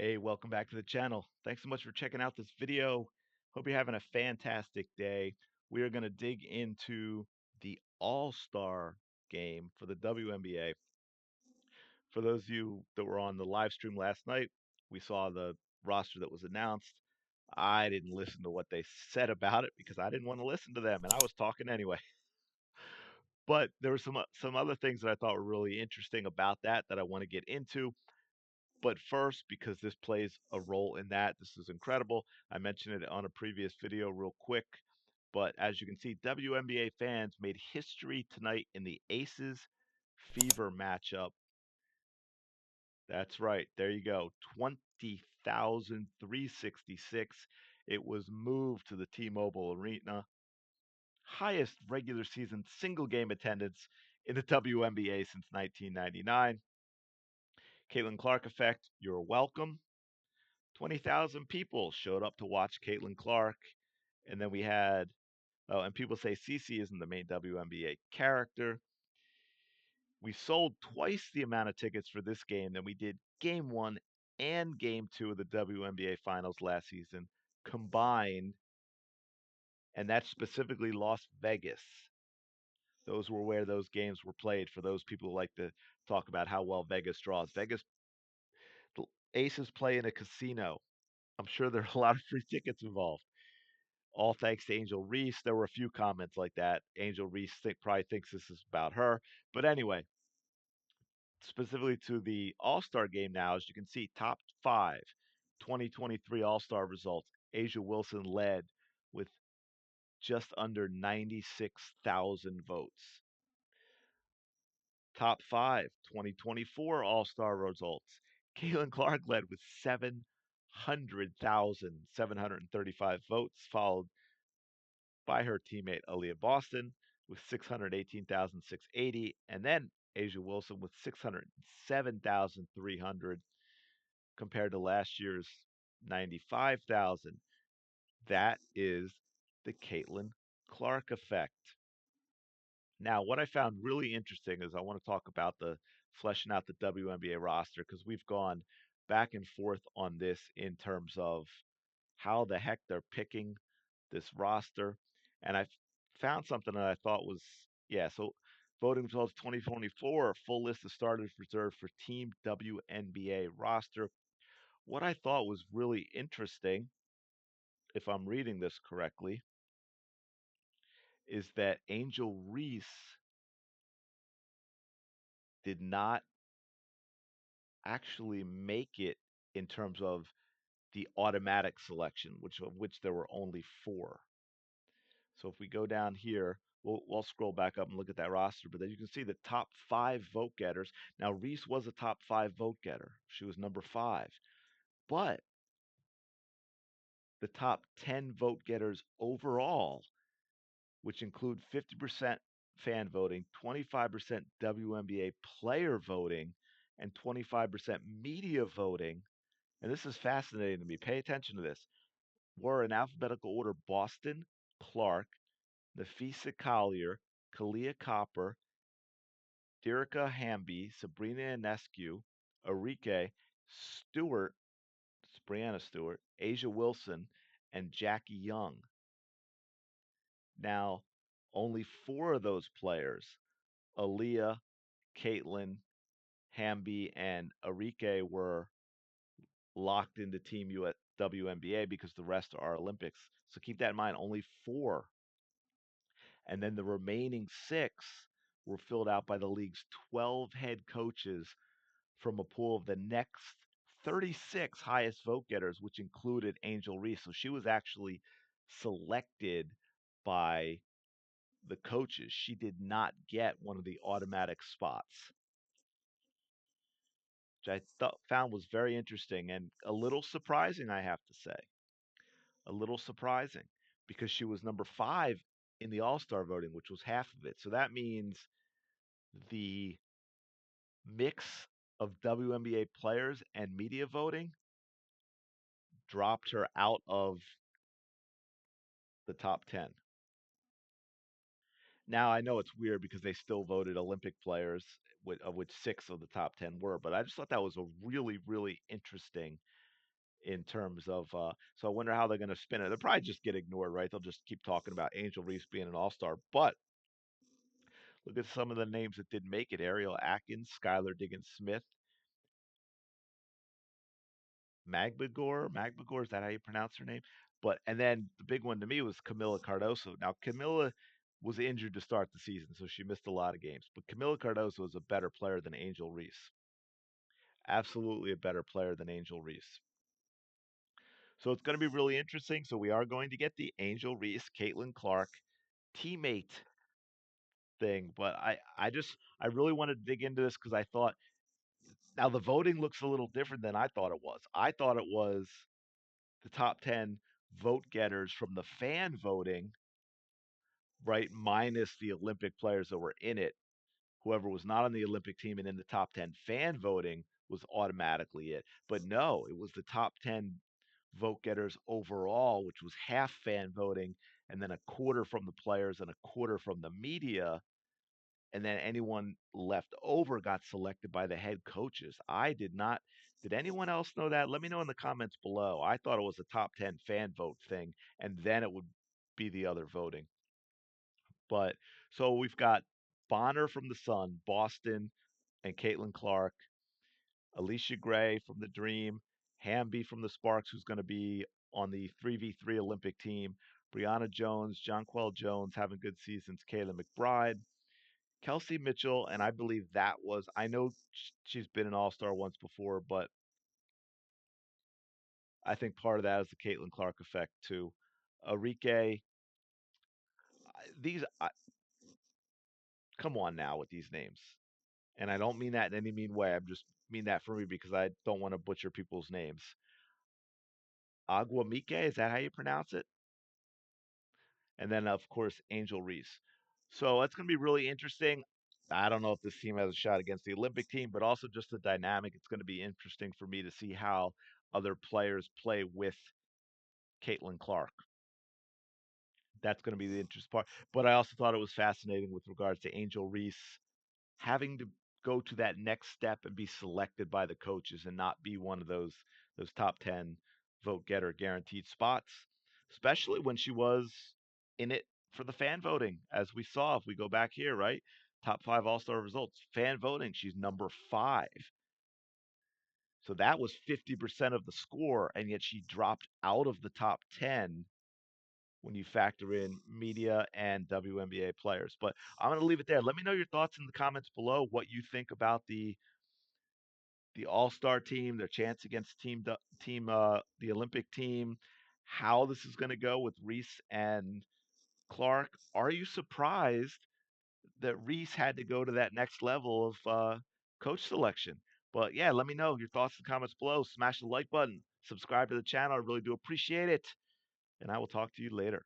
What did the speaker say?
Hey, welcome back to the channel. Thanks so much for checking out this video. Hope you're having a fantastic day. We are going to dig into the All-Star Game for the WNBA. For those of you that were on the live stream last night, we saw the roster that was announced. I didn't listen to what they said about it because I didn't want to listen to them, and I was talking anyway. But there were some other things that I thought were really interesting about that I want to get into. But first, because this plays a role in that, this is incredible. I mentioned it on a previous video real quick. But as you can see, WNBA fans made history tonight in the Aces Fever matchup. That's right. There you go. 20,366. It was moved to the T-Mobile Arena. Highest regular season single game attendance in the WNBA since 1999. Caitlin Clark effect, you're welcome. 20,000 people showed up to watch Caitlin Clark. And then we had, oh, and people say Cece isn't the main WNBA character. We sold twice the amount of tickets for this game than we did game one and game two of the WNBA finals last season combined. And that's specifically Las Vegas. Those were where those games were played for those people who like to talk about how well Vegas draws. Vegas, the Aces play in a casino. I'm sure there are a lot of free tickets involved. All thanks to Angel Reese. There were a few comments like that. Angel Reese probably thinks this is about her. But anyway, specifically to the All Star game now, as you can see, top five 2023 All Star results. Asia Wilson led with just under 96,000 votes. Top five 2024 All Star results. Caitlin Clark led with 700,735 votes, followed by her teammate Aaliyah Boston with 618,680, and then Asia Wilson with 607,300 compared to last year's 95,000. That is the Caitlin Clark effect. Now, what I found really interesting is I want to talk about the fleshing out the WNBA roster because we've gone back and forth on this in terms of how the heck they're picking this roster. And I found something that I thought was, yeah, so voting results 2024, full list of starters reserved for Team WNBA roster. What I thought was really interesting, if I'm reading this correctly, is that Angel Reese did not actually make it in terms of the automatic selection, which of which there were only four. So if we go down here, we'll scroll back up and look at that roster. But then you can see the top five vote getters. Now Reese was a top five vote getter. She was number five. But the top 10 vote getters overall, which include 50% fan voting, 25% WNBA player voting, and 25% media voting. And this is fascinating to me. Pay attention to this. Were in alphabetical order Boston, Clark, Nafisa Collier, Kalia Copper, Derica Hamby, Sabrina Ionescu, Enrique Stewart, Brianna Stewart, Asia Wilson, and Jackie Young. Now, only four of those players, Aaliyah, Caitlin, Hamby, and Enrique, were locked into Team WNBA because the rest are Olympics. So keep that in mind. Only four. And then the remaining six were filled out by the league's 12 head coaches from a pool of the next 36 highest vote getters, which included Angel Reese. So she was actually selected by the coaches. She did not get one of the automatic spots, which I found was very interesting and a little surprising, I have to say. A little surprising because she was number five in the All Star voting, which was half of it. So that means the mix of WNBA players and media voting dropped her out of the top 10. Now, I know it's weird because they still voted Olympic players, of which six of the top 10 were, but I just thought that was a really, really interesting in terms of. So I wonder how they're going to spin it. They'll probably just get ignored, right? They'll just keep talking about Angel Reese being an all-star. But look at some of the names that didn't make it: Ariel Atkins, Skylar Diggins Smith, Magbagor, is that how you pronounce her name? But and then the big one to me was Camila Cardoso. Now Camila was injured to start the season, so she missed a lot of games. But Camila Cardoso is a better player than Angel Reese. Absolutely a better player than Angel Reese. So it's going to be really interesting. So we are going to get the Angel Reese, Caitlin Clark teammate thing. But I really wanted to dig into this because I thought now the voting looks a little different than I thought it was. I thought it was the top 10 vote getters from the fan voting, right, minus the Olympic players that were in it. Whoever was not on the Olympic team and in the top 10 fan voting was automatically it. But no, it was the top 10 vote getters overall, which was half fan voting, and then a quarter from the players and a quarter from the media. And then anyone left over got selected by the head coaches. I did not. Did anyone else know that? Let me know in the comments below. I thought it was a top 10 fan vote thing, and then it would be the other voting. But so we've got Bonner from the Sun, Boston, and Caitlin Clark, Alicia Gray from the Dream, Hamby from the Sparks, who's going to be on the 3v3 Olympic team, Brianna Jones, Jonquel Jones having good seasons, Kayla McBride, Kelsey Mitchell, and I believe that was, I know she's been an all star once before, but I think part of that is the Caitlin Clark effect too. Arike, these, come on now with these names. And I don't mean that in any mean way. I'm just mean that for me because I don't want to butcher people's names. Aguamike, is that how you pronounce it? And then, of course, Angel Reese. So that's going to be really interesting. I don't know if this team has a shot against the Olympic team, but also just the dynamic. It's going to be interesting for me to see how other players play with Caitlin Clark. That's going to be the interesting part. But I also thought it was fascinating with regards to Angel Reese having to go to that next step and be selected by the coaches and not be one of those top 10 vote getter guaranteed spots, especially when she was in it for the fan voting, as we saw if we go back here, right? Top 5 all-star results, fan voting, she's number 5. So that was 50% of the score, and yet she dropped out of the top 10 when you factor in media and WNBA players. But I'm going to leave it there. Let me know your thoughts in the comments below. What you think about the All Star team, their chance against the Olympic team, how this is going to go with Reese and Clark. Are you surprised that Reese had to go to that next level of coach selection? But yeah, let me know your thoughts in the comments below. Smash the like button, subscribe to the channel. I really do appreciate it. And I will talk to you later.